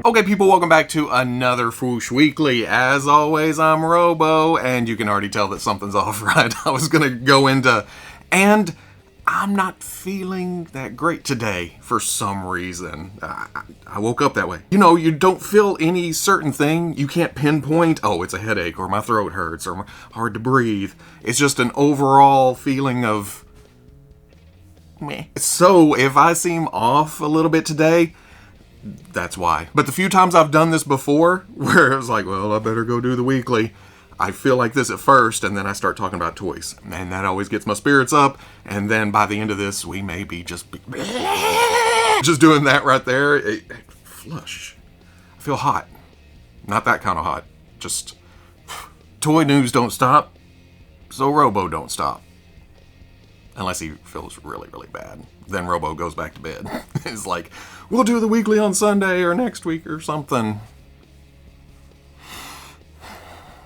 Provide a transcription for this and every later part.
Okay, people, welcome back to another Fwoosh Weekly. As always, I'm Robo, and you can already tell that something's off, right? I was gonna go into, and I'm not feeling that great today for some reason. I woke up that way. You know, you don't feel any certain thing. You can't pinpoint, oh, it's a headache, or my throat hurts, or hard to breathe. It's just an overall feeling of meh. So if I seem off a little bit today, that's why. But the few times I've done this before, where it was like, well, I better go do the weekly, I feel like this at first, and then I start talking about toys. And that always gets my spirits up, and then by the end of this, we may be just doing that right there. Flush. I feel hot. Not that kind of hot. Just, toy news don't stop, so Robo don't stop. Unless he feels really, really bad. Then Robo goes back to bed. It's like, we'll do the weekly on Sunday or next week or something.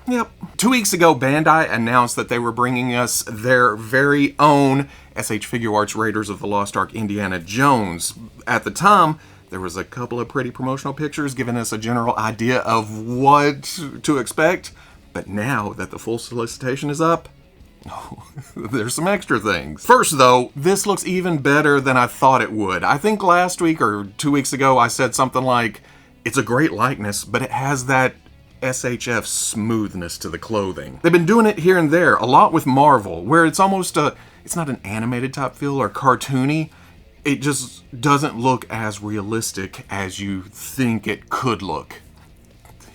Yep. 2 weeks ago, Bandai announced that they were bringing us their very own S.H. Figuarts Raiders of the Lost Ark Indiana Jones. At the time, there was a couple of pretty promotional pictures giving us a general idea of what to expect. But now that the full solicitation is up, there's some extra things. First though, this looks even better than I thought it would. I think last week or 2 weeks ago I said something like, it's a great likeness, but it has that SHF smoothness to the clothing. They've been doing it here and there, a lot with Marvel, where it's almost it's not an animated type feel or cartoony. It just doesn't look as realistic as you think it could look,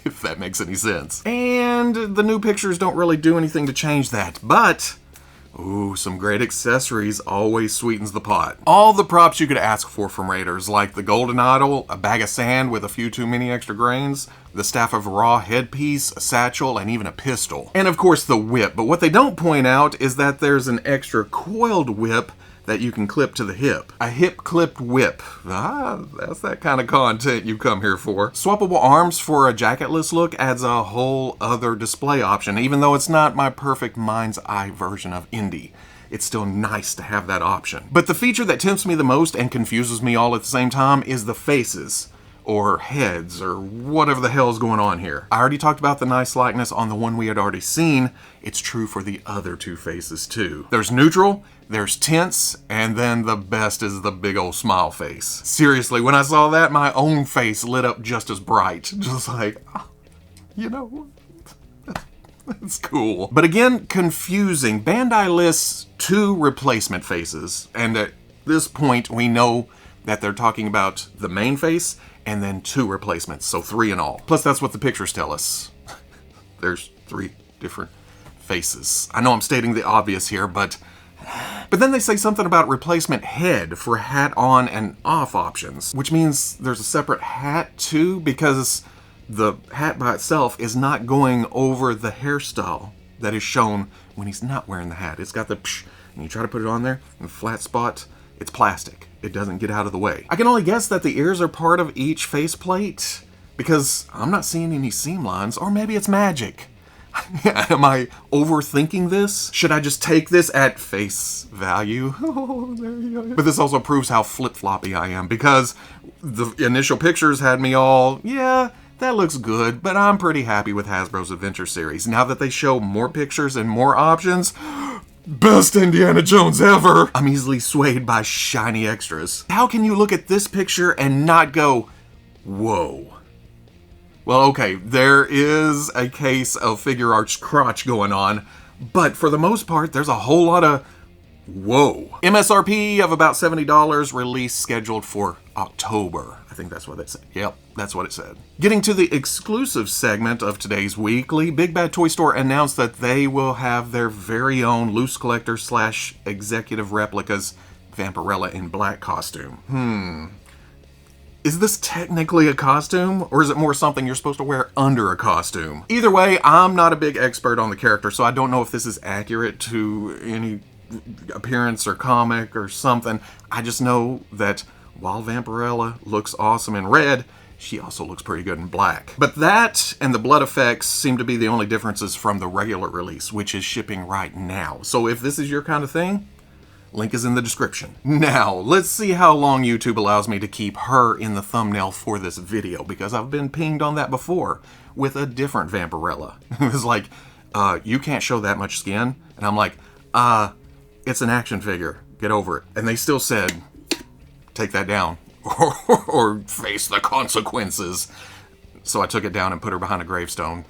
if that makes any sense. And the new pictures don't really do anything to change that, but ooh, some great accessories always sweetens the pot. All the props you could ask for from Raiders, like the golden idol, a bag of sand with a few too many extra grains, the staff of Ra headpiece, a satchel, and even a pistol. And of course the whip, but what they don't point out is that there's an extra coiled whip that you can clip to the hip. A hip-clipped whip. That's that kind of content you come here for. Swappable arms for a jacketless look adds a whole other display option, even though it's not my perfect mind's eye version of indie. It's still nice to have that option. But the feature that tempts me the most and confuses me all at the same time is the faces, or heads, or whatever the hell is going on here. I already talked about the nice likeness on the one we had already seen. It's true for the other two faces too. There's neutral, there's tense, and then the best is the big old smile face. Seriously, when I saw that, my own face lit up just as bright. Just like, oh, you know, that's cool. But again, confusing. Bandai lists 2 replacement faces, and at this point we know that they're talking about the main face and then 2 replacements, so 3 in all. Plus that's what the pictures tell us. There's 3 different faces. I know I'm stating the obvious here, but then they say something about replacement head for hat on and off options, which means there's a separate hat too, because the hat by itself is not going over the hairstyle that is shown when he's not wearing the hat. It's got the psh, and you try to put it on there, and the flat spot, it's plastic. It doesn't get out of the way. I can only guess that the ears are part of each faceplate, because I'm not seeing any seam lines, or maybe it's magic. Am I overthinking this? Should I just take this at face value? Oh, there you go. But this also proves how flip-floppy I am, because the initial pictures had me all, yeah, that looks good, but I'm pretty happy with Hasbro's Adventure series. Now that they show more pictures and more options, best Indiana Jones ever! I'm easily swayed by shiny extras. How can you look at this picture and not go, whoa? Well, okay, there is a case of Figuarts crotch going on, but for the most part, there's a whole lot of whoa. MSRP of about $70, release scheduled for October. I think that's what it said. Yep, that's what it said. Getting to the exclusive segment of today's weekly, Big Bad Toy Store announced that they will have their very own LooseCollector / executive replicas Vampirella in black costume. Is this technically a costume, or is it more something you're supposed to wear under a costume? Either way, I'm not a big expert on the character, so I don't know if this is accurate to any appearance or comic or something. I just know that while Vampirella looks awesome in red, she also looks pretty good in black. But that and the blood effects seem to be the only differences from the regular release, which is shipping right now. So if this is your kind of thing, Link is in the description. Now, let's see how long YouTube allows me to keep her in the thumbnail for this video, because I've been pinged on that before with a different Vampirella. It was like, you can't show that much skin. And I'm like, it's an action figure. Get over it. And they still said, take that down or face the consequences. So I took it down and put her behind a gravestone.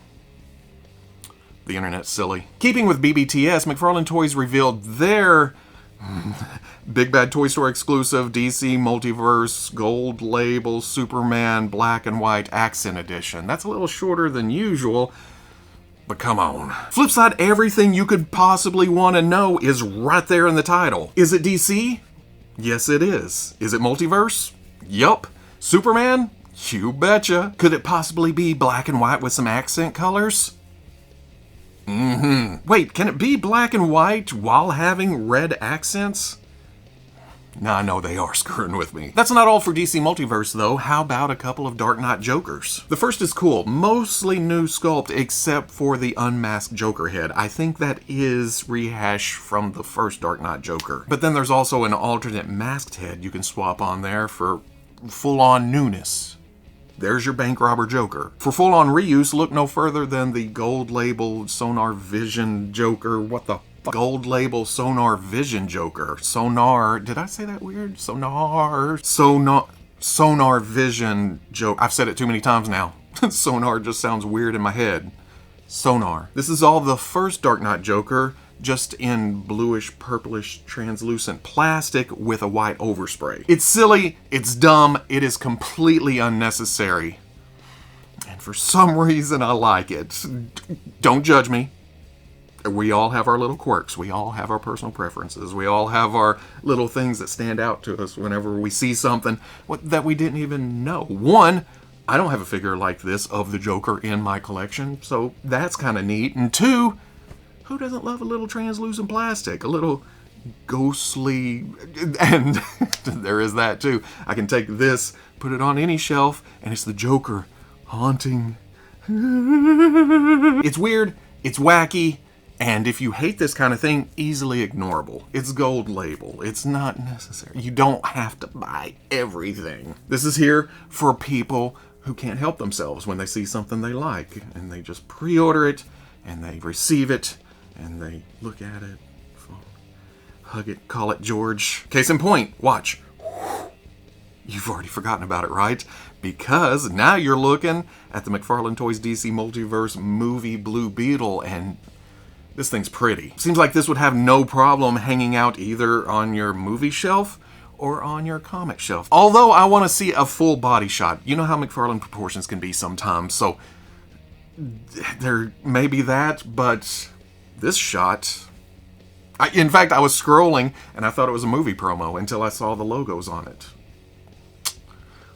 The internet's silly. Keeping with BBTS, McFarlane Toys revealed their Big Bad Toy Store exclusive DC Multiverse Gold Label Superman Black and White Accent Edition. That's a little shorter than usual, but come on. Flip side, everything you could possibly want to know is right there in the title. Is it DC? Yes, it is. Is it Multiverse? Yup. Superman? You betcha. Could it possibly be black and white with some accent colors? Wait, can it be black and white while having red accents? Now I know they are screwing with me. That's not all for DC Multiverse though. How about a couple of Dark Knight Jokers? The first is cool. Mostly new sculpt except for the unmasked Joker head. I think that is rehash from the first Dark Knight Joker. But then there's also an alternate masked head you can swap on there for full-on newness. There's your bank robber Joker. For full-on reuse, look no further than the gold label Sonar Vision Joker. What the fuck? Gold label Sonar Vision Joker. Sonar, did I say that weird? Sonar Vision Joker. I've said it too many times now. Sonar just sounds weird in my head. Sonar. This is all the first Dark Knight Joker, just in bluish, purplish, translucent plastic with a white overspray. It's silly, it's dumb, it is completely unnecessary. And for some reason I like it. Don't judge me. We all have our little quirks. We all have our personal preferences. We all have our little things that stand out to us whenever we see something that we didn't even know. One, I don't have a figure like this of the Joker in my collection, so that's kind of neat. And two, who doesn't love a little translucent plastic? A little ghostly, and there is that too. I can take this, put it on any shelf, and it's the Joker haunting. It's weird, it's wacky, and if you hate this kind of thing, easily ignorable. It's gold label. It's not necessary. You don't have to buy everything. This is here for people who can't help themselves when they see something they like, and they just pre-order it, and they receive it, and they look at it, hug it, call it George. Case in point, watch. You've already forgotten about it, right? Because now you're looking at the McFarlane Toys DC Multiverse movie Blue Beetle, and this thing's pretty. Seems like this would have no problem hanging out either on your movie shelf or on your comic shelf. Although I want to see a full body shot. You know how McFarlane proportions can be sometimes, so there may be that, but this shot, in fact, I was scrolling and I thought it was a movie promo until I saw the logos on it.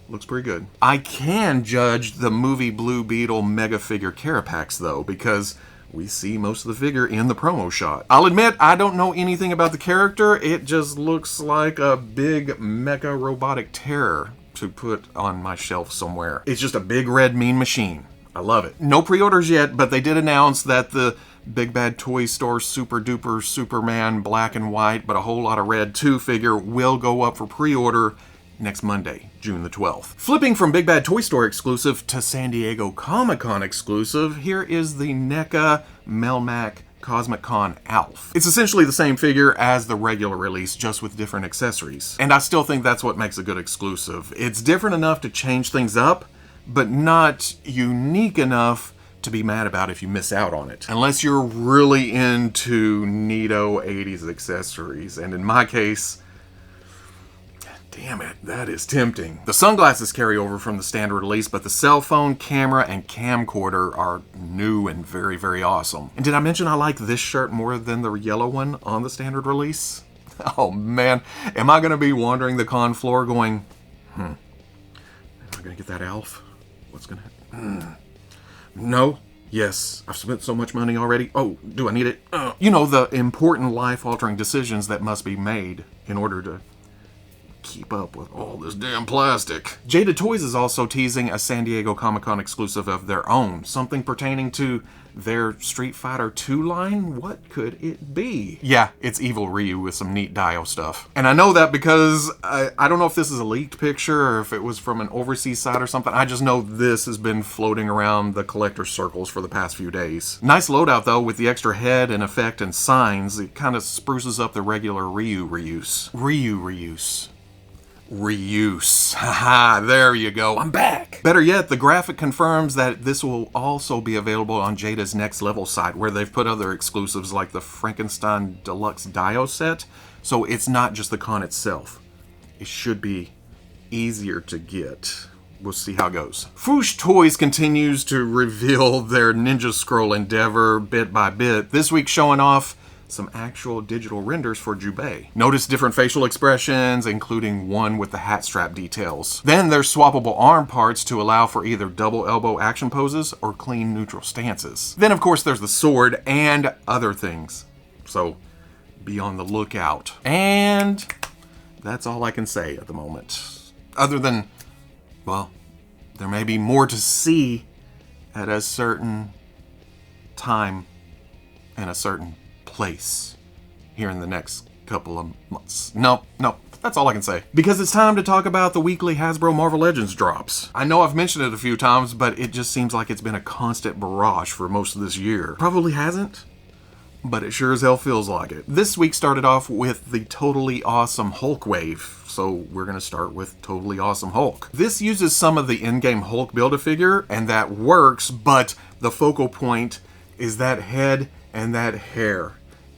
Looks pretty good. I can judge the movie Blue Beetle mega figure Carapax though, because we see most of the figure in the promo shot. I'll admit, I don't know anything about the character. It just looks like a big mecha robotic terror to put on my shelf somewhere. It's just a big red mean machine. I love it. No pre-orders yet, but they did announce that the Big Bad Toy Store Super Duper Superman Black and White, but a whole lot of red 2 figure will go up for pre-order next Monday, June the 12th. Flipping from Big Bad Toy Store exclusive to San Diego Comic-Con exclusive, here is the NECA Melmac Cosmic Con Alf. It's essentially the same figure as the regular release, just with different accessories. And I still think that's what makes a good exclusive. It's different enough to change things up, but not unique enough to be mad about if you miss out on it. Unless you're really into neato 80s accessories, and in my case, damn it, that is tempting. The sunglasses carry over from the standard release, but the cell phone, camera, and camcorder are new and very, very awesome. And did I mention I like this shirt more than the yellow one on the standard release? Oh man, am I gonna be wandering the con floor going, am I gonna get that Alf? What's gonna happen? No. Yes. I've spent so much money already. Oh, do I need it? You know, the important life-altering decisions that must be made in order to keep up with all this damn plastic. Jada Toys is also teasing a San Diego Comic-Con exclusive of their own, something pertaining to their Street Fighter 2 line. What could it be? Yeah, it's Evil Ryu with some neat Dio stuff. And I know that because I don't know if this is a leaked picture or if it was from an overseas site or something. I just know this has been floating around the collector circles for the past few days. Nice loadout though, with the extra head and effect and signs. It kind of spruces up the regular Ryu reuse. Reuse. Haha, there you go. I'm back. Better yet, the graphic confirms that this will also be available on Jada's Next Level site, where they've put other exclusives like the Frankenstein Deluxe Dio set. So it's not just the con itself. It should be easier to get. We'll see how it goes. Fwoosh Toys continues to reveal their Ninja Scroll endeavor bit by bit. This week showing off some actual digital renders for Jubei. Notice different facial expressions, including one with the hat strap details. Then there's swappable arm parts to allow for either double elbow action poses or clean neutral stances. Then of course there's the sword and other things. So be on the lookout. And that's all I can say at the moment. Other than, well, there may be more to see at a certain time and a certain place here in the next couple of months. No, that's all I can say. Because it's time to talk about the weekly Hasbro Marvel Legends drops. I know I've mentioned it a few times, but it just seems like it's been a constant barrage for most of this year. Probably hasn't, but it sure as hell feels like it. This week started off with the Totally Awesome Hulk wave. So we're gonna start with Totally Awesome Hulk. This uses some of the in-game Hulk Build-A-Figure, and that works, but the focal point is that head and that hair.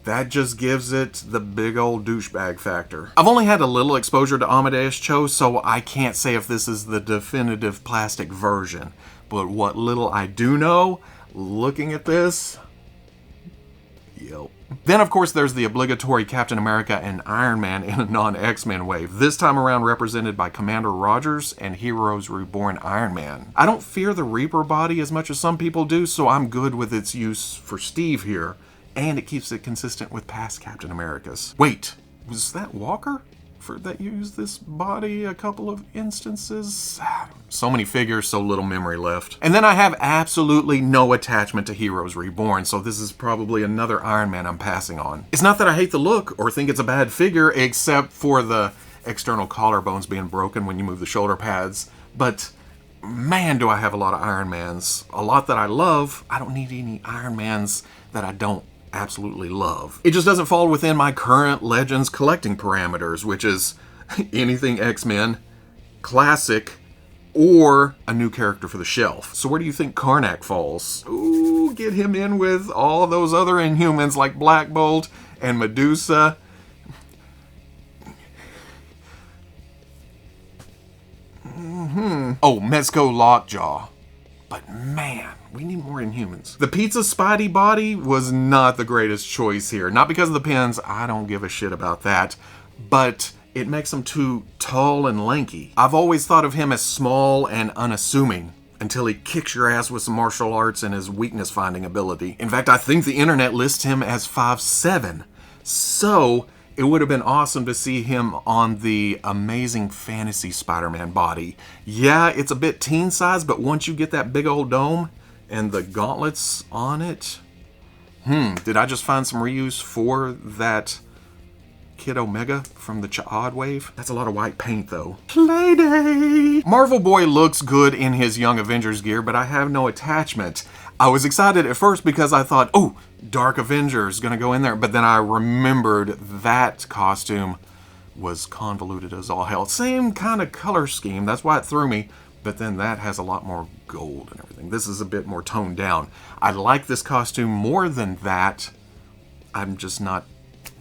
That just gives it the big old douchebag factor. I've only had a little exposure to Amadeus Cho, so I can't say if this is the definitive plastic version. But what little I do know, looking at this, yep. Then of course there's the obligatory Captain America and Iron Man in a non-X-Men wave, this time around represented by Commander Rogers and Heroes Reborn Iron Man. I don't fear the Reaper body as much as some people do, so I'm good with its use for Steve here. And it keeps it consistent with past Captain Americas. Wait, was that Walker that used this body a couple of instances? So many figures, so little memory left. And then I have absolutely no attachment to Heroes Reborn, so this is probably another Iron Man I'm passing on. It's not that I hate the look or think it's a bad figure, except for the external collarbones being broken when you move the shoulder pads, but man, do I have a lot of Iron Mans. A lot that I love. I don't need any Iron Mans that I don't absolutely love. It just doesn't fall within my current Legends collecting parameters, which is anything X-Men, classic, or a new character for the shelf. So where do you think Karnak falls? Ooh, get him in with all those other Inhumans like Black Bolt and Medusa. Oh, Mezco Lockjaw. But man, we need more Inhumans. The Pizza Spidey body was not the greatest choice here. Not because of the pins, I don't give a shit about that, but it makes him too tall and lanky. I've always thought of him as small and unassuming, until he kicks your ass with some martial arts and his weakness finding ability. In fact, I think the internet lists him as 5'7". So it would have been awesome to see him on the Amazing Fantasy Spider-Man body. Yeah, it's a bit teen size, but once you get that big old dome and the gauntlets on it... did I just find some reuse for that Kid Omega from the Ch'ad wave? That's a lot of white paint, though. Playday! Marvel Boy looks good in his Young Avengers gear, but I have no attachment. I was excited at first because I thought, oh, Dark Avengers gonna go in there, but then I remembered that costume was convoluted as all hell. Same kind of color scheme, that's why it threw me, but then that has a lot more gold and everything. This is a bit more toned down. I like this costume more than that. I'm just not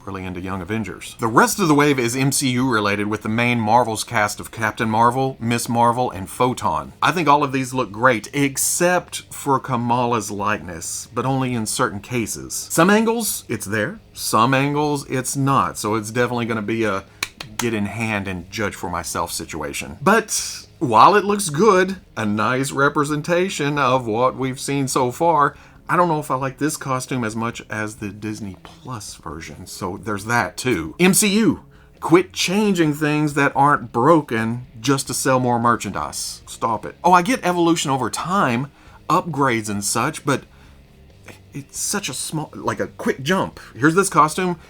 really into Young Avengers. The rest of the wave is MCU related, with the main Marvel's cast of Captain Marvel, Miss Marvel, and Photon. I think all of these look great, except for Kamala's likeness, but only in certain cases. Some angles, it's there. Some angles, it's not. So it's definitely going to be a get in hand and judge for myself situation. But while it looks good, a nice representation of what we've seen so far, I don't know if I like this costume as much as the Disney Plus version, so there's that too. MCU, Quit changing things that aren't broken just to sell more merchandise. Stop it. Oh, I get evolution over time, upgrades and such, but it's such a small, like a quick jump. Here's this costume,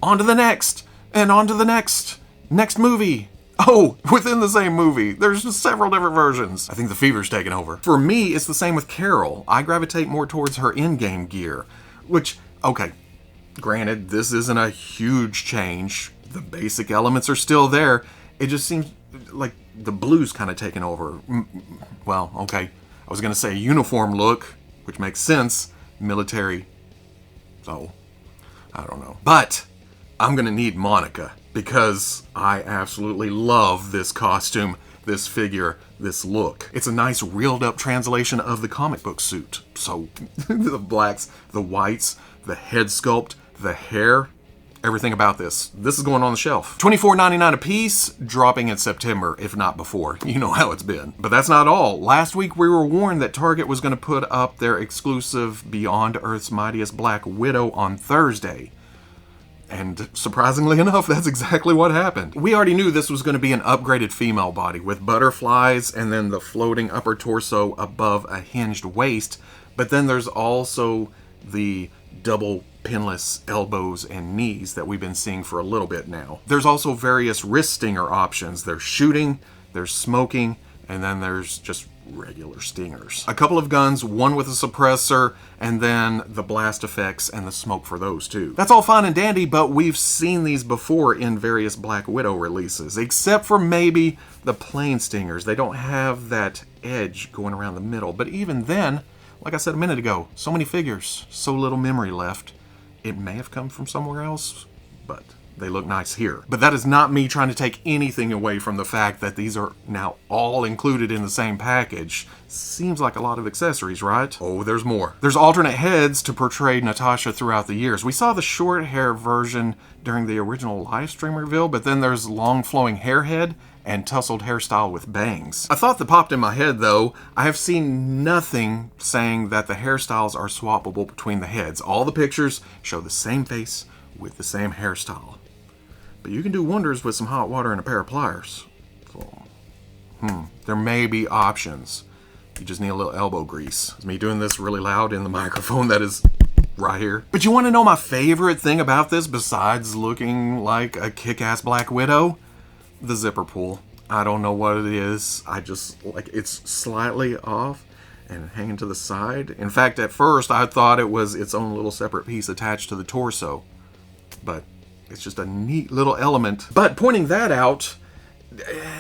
on to the next, and on to the next movie. Oh, within the same movie, there's just several different versions. I think the fever's taken over. For me, it's the same with Carol. I gravitate more towards her in-game gear, which, okay, granted, this isn't a huge change. The basic elements are still there. It just seems like the blue's kind of taken over. Well, okay, I was going to say uniform look, which makes sense. Military, so I don't know. But I'm going to need Monica because I absolutely love this costume, this figure, this look. It's a nice reeled up translation of the comic book suit. So the blacks, the whites, the head sculpt, the hair, everything about this. This is going on the shelf. $24.99 a piece, dropping in September, if not before. You know how it's been. But that's not all. Last week we were warned that Target was going to put up their exclusive Beyond Earth's Mightiest Black Widow on Thursday. And surprisingly enough, that's exactly what happened. We already knew this was going to be an upgraded female body with butterflies and then the floating upper torso above a hinged waist. But then there's also the double pinless elbows and knees that we've been seeing for a little bit now. There's also various wrist stinger options. There's shooting, there's smoking, and then there's just regular stingers. A couple of guns, one with a suppressor, and then the blast effects and the smoke for those too. That's all fine and dandy, but we've seen these before in various Black Widow releases, except for maybe the plain stingers. They don't have that edge going around the middle, but even then, like I said a minute ago, so many figures, so little memory left. It may have come from somewhere else, but they look nice here. But that is not me trying to take anything away from the fact that these are now all included in the same package. Seems like a lot of accessories, right? Oh, there's more. There's alternate heads to portray Natasha throughout the years. We saw the short hair version during the original live stream reveal, but then there's long flowing hair head and tousled hairstyle with bangs. A thought that popped in my head though, I have seen nothing saying that the hairstyles are swappable between the heads. All the pictures show the same face with the same hairstyle. But you can do wonders with some hot water and a pair of pliers. So, there may be options. You just need a little elbow grease. It's me doing this really loud in the microphone that is right here. But you want to know my favorite thing about this besides looking like a kick-ass Black Widow? The zipper pull. I don't know what it is. I just like it's slightly off and hanging to the side. In fact, at first I thought it was its own little separate piece attached to the torso, but it's just a neat little element. But pointing that out,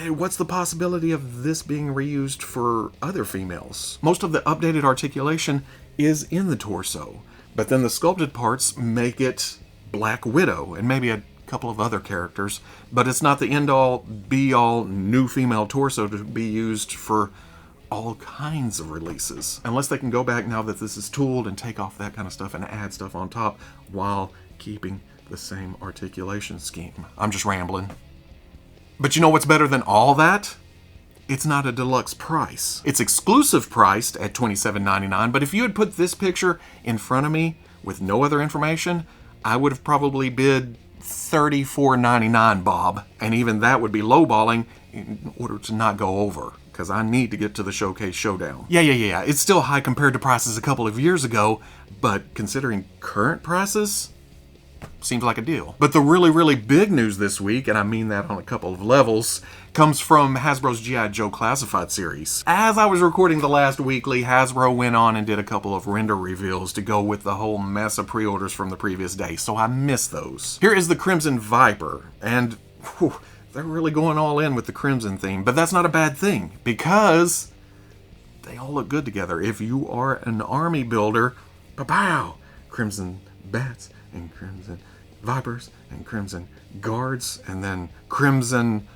what's the possibility of this being reused for other females? Most of the updated articulation is in the torso, but then the sculpted parts make it Black Widow and maybe a couple of other characters, but it's not the end-all, be-all new female torso to be used for all kinds of releases. Unless they can go back now that this is tooled and take off that kind of stuff and add stuff on top while keeping the same articulation scheme. I'm just rambling. But you know what's better than all that? It's not a deluxe price. It's exclusive priced at $27.99, but if you had put this picture in front of me with no other information, I would have probably bid $34.99, Bob, and even that would be lowballing in order to not go over, because I need to get to the Showcase Showdown. Yeah, it's still high compared to prices a couple of years ago, but considering current prices, seems like a deal. But the really big news this week, and I mean that on a couple of levels, comes from Hasbro's G.I.Joe Classified series. As I was recording the last weekly, Hasbro went on and did a couple of render reveals to go with the whole mess of pre-orders from the previous day, so I missed those. Here is the Crimson Viper, and whew, they're really going all in with the Crimson theme, but that's not a bad thing, because they all look good together. If you are an army builder, pow! Crimson Bats, and Crimson Vipers, and Crimson Guards, and then Crimson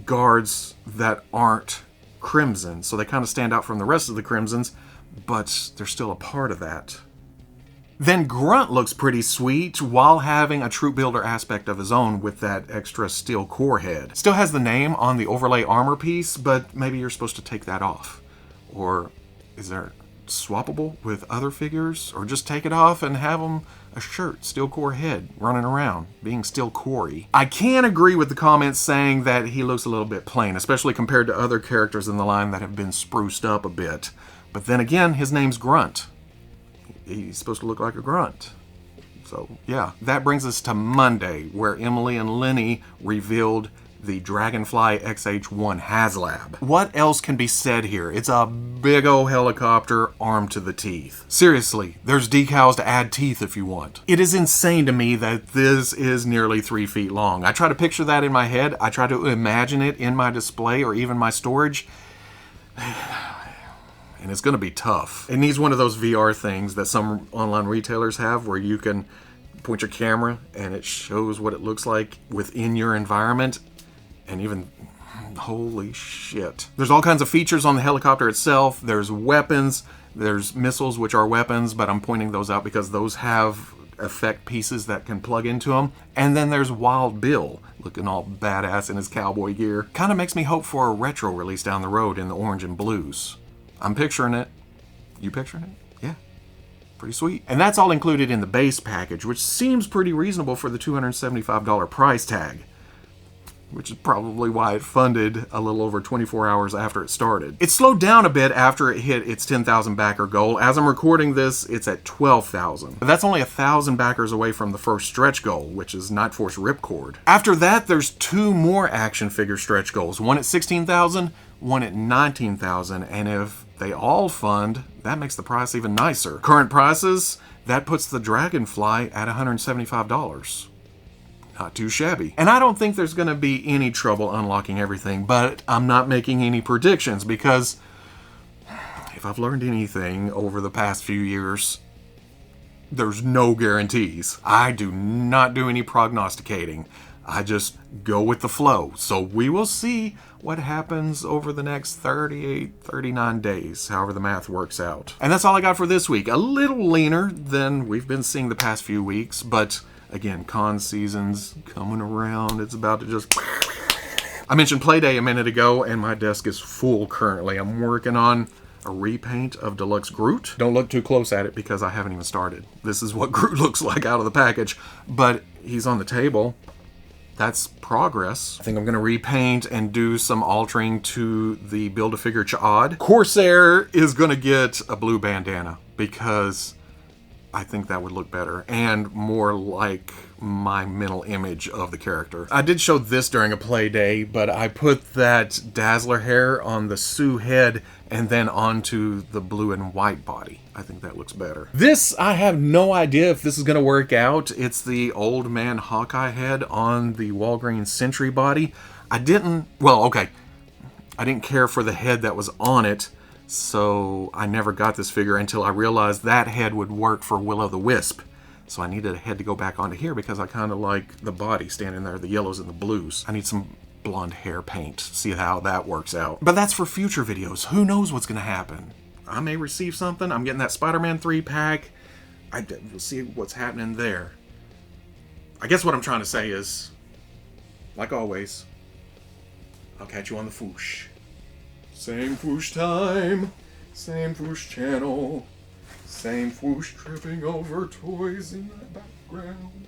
Guards that aren't Crimson. So they kind of stand out from the rest of the Crimsons, but they're still a part of that. Then Grunt looks pretty sweet while having a troop builder aspect of his own with that extra steel core head. Still has the name on the overlay armor piece, but maybe you're supposed to take that off. Or is there swappable with other figures, or just take it off and have them a shirt, steel core head, running around, being still Corey. I can agree with the comments saying that he looks a little bit plain, especially compared to other characters in the line that have been spruced up a bit. But then again, his name's Grunt. He's supposed to look like a grunt. So yeah, that brings us to Monday, where Emily and Lenny revealed the Dragonfly XH1 HasLab. What else can be said here? It's a big old helicopter armed to the teeth. Seriously, there's decals to add teeth if you want. It is insane to me that this is nearly 3 feet long. I try to picture that in my head. I try to imagine it in my display or even my storage. And it's gonna be tough. It needs one of those VR things that some online retailers have where you can point your camera and it shows what it looks like within your environment. And even, holy shit. There's all kinds of features on the helicopter itself. There's weapons, there's missiles, which are weapons, but I'm pointing those out because those have effect pieces that can plug into them. And then there's Wild Bill, looking all badass in his cowboy gear. Kind of makes me hope for a retro release down the road in the orange and blues. I'm picturing it. You picturing it? Yeah. Pretty sweet. And that's all included in the base package, which seems pretty reasonable for the $275 price tag. Which is probably why it funded a little over 24 hours after it started. It slowed down a bit after it hit its 10,000 backer goal. As I'm recording this, it's at 12,000. But that's only 1,000 backers away from the first stretch goal, which is Night Force Ripcord. After that, there's 2 more action figure stretch goals. One at 16,000, one at 19,000, and if they all fund, that makes the price even nicer. Current prices, that puts the Dragonfly at $175. Not too shabby. And I don't think there's going to be any trouble unlocking everything, but I'm not making any predictions because if I've learned anything over the past few years, there's no guarantees. I do not do any prognosticating. I just go with the flow. So we will see what happens over the next 38, 39 days, however the math works out. And that's all I got for this week. A little leaner than we've been seeing the past few weeks, but again, con season's coming around. It's about to just... I mentioned Playday a minute ago, and my desk is full currently. I'm working on a repaint of Deluxe Groot. Don't look too close at it because I haven't even started. This is what Groot looks like out of the package, but he's on the table. That's progress. I think I'm going to repaint and do some altering to the Build-A-Figure Ch'ad. Corsair is going to get a blue bandana because I think that would look better and more like my mental image of the character. I did show this during a play day, but I put that Dazzler hair on the Sue head and then onto the blue and white body. I think that looks better. This, I have no idea if this is going to work out. It's the Old Man Hawkeye head on the Walgreens Sentry body. I didn't care for the head that was on it, so I never got this figure until I realized that head would work for Will-O-the-Wisp. So I needed a head to go back onto here because I kind of like the body standing there, the yellows and the blues. I need some blonde hair paint, see how that works out. But that's for future videos. Who knows what's going to happen? I may receive something. I'm getting that Spider-Man 3-pack. We'll see what's happening there. I guess what I'm trying to say is, like always, I'll catch you on the Fwoosh. Same Fwoosh time, same Fwoosh channel, same Fwoosh tripping over toys in the background.